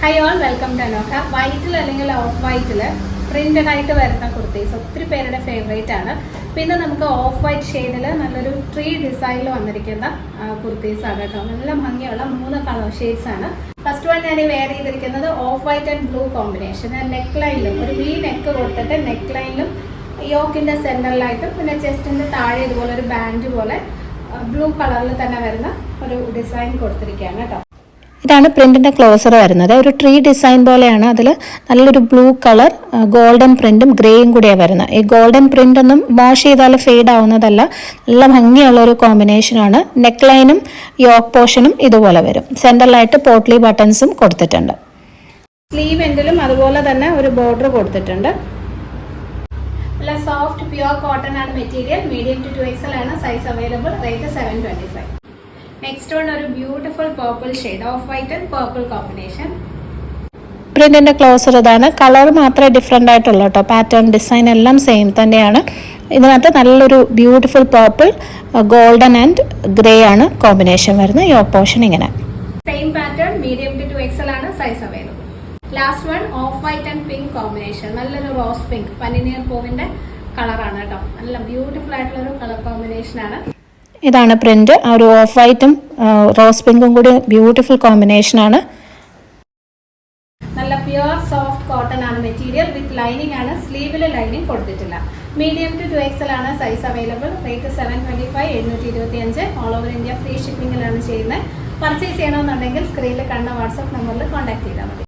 Hi all, welcome to Anoka. White അല്ലെങ്കിൽ of വൈറ്റിൽ printed ആയിട്ട് വരുന്ന കുർത്തീസ് ഒത്തിരി പേരുടെ ഫേവറേറ്റ് ആണ്. പിന്നെ നമുക്ക് ഓഫ് വൈറ്റ് ഷെയ്ഡിൽ നല്ലൊരു ട്രീ ഡിസൈനിൽ വന്നിരിക്കുന്ന കുർത്തീസ് ആണ് കേട്ടോ. നല്ല ഭംഗിയുള്ള 3 കളർ ഷെയ്ഡ്സ് ആണ്. ഫസ്റ്റ് വൺ ഞാൻ വെയർ ചെയ്തിരിക്കുന്നത് off white and blue combination. Neck ലൈനിലും ഒരു വി നെക്ക് കൊടുത്തിട്ട് നെക്ക് ലൈനിലും യോക്കിന്റെ സെന്ററിലായിട്ടും പിന്നെ ചെസ്റ്റിന്റെ താഴെ ഇതുപോലെ ഒരു ബാൻഡ് പോലെ ബ്ലൂ കളറിൽ തന്നെ വരുന്ന ഒരു ഡിസൈൻ കൊടുത്തിരിക്കുകയാണ് കേട്ടോ. ഇതാണ് പ്രിന്റിന്റെ ക്ലോസർ വരുന്നത്. ഒരു ട്രീ ഡിസൈൻ പോലെയാണ്. അതിൽ നല്ലൊരു ബ്ലൂ കളർ ഗോൾഡൻ പ്രിന്റും ഗ്രേയും കൂടിയാണ് വരുന്നത്. ഈ ഗോൾഡൻ പ്രിന്റ് ഒന്നും വാഷ് ചെയ്താൽ ഫെയ്ഡ് ആവുന്നതല്ല. നല്ല ഭംഗിയുള്ള ഒരു കോമ്പിനേഷനാണ്. നെക്ക് ലൈനും യോക്ക് പോർഷനും ഇതുപോലെ വരും. സെന്ററിലായിട്ട് പോട്ട്ലി ബട്ടൺസും കൊടുത്തിട്ടുണ്ട്. സ്ലീവ് എൻഡിലും അതുപോലെ തന്നെ ഒരു ബോർഡർ കൊടുത്തിട്ടുണ്ട്. നല്ല സോഫ്റ്റ് പ്യുവർ കോട്ടൺ ആണ് മെറ്റീരിയൽ. മീഡിയം ടു 2XL ആണ് size available. Rate 725. Next one ഒരു beautiful purple shade off white and purple combination. പ്രിന്റിന്റെ ക്ലോസർ ഇതാണ്. കളർ മാത്രമേ ഡിഫറെന്റ് ആയിട്ടുള്ളൂ കേട്ടോ. പാറ്റേൺ ഡിസൈൻ എല്ലാം സെയിം തന്നെയാണ്. ഇതിനകത്ത് നല്ലൊരു beautiful purple golden and grey ആണ് കോമ്പിനേഷൻ വരുന്നത്. യോക്ക് പോർഷൻ ഇങ്ങനെ same pattern. Medium to 2XL ആണ് size available. Last one off white and pink combination. നല്ലൊരു റോസ് പിങ്ക് പനിനീർ പൂവിന്റെ കളറാണ് കേട്ടോ. നല്ല ബ്യൂട്ടിഫുൾ ആയിട്ടുള്ള ഒരു കളർ കോമ്പിനേഷൻ ആണ്. ഇതാണ് പ്രിന്റ്. ആ ഒരു ഓഫ് വൈറ്റും റോസ് പിങ്കും കൂടി ബ്യൂട്ടിഫുൾ കോമ്പിനേഷൻ ആണ്. നല്ല പ്യുവർ സോഫ്റ്റ് കോട്ടൺ ആണ് മെറ്റീരിയൽ. വിത്ത് ലൈനിങ് ആണ്. സ്ലീവിൽ ലൈനിങ് കൊടുത്തിട്ടില്ല. മീഡിയം ടു 2XL ആണ് size available. Rate 725, 725. All over India free ഷിപ്പിംഗിലാണ് ചെയ്യുന്നത്. പർച്ചേസ് ചെയ്യണമെന്നുണ്ടെങ്കിൽ സ്ക്രീനിൽ കാണുന്ന വാട്സ്ആപ്പ് നമ്പറിൽ കോൺടാക്ട് ചെയ്താൽ മതി.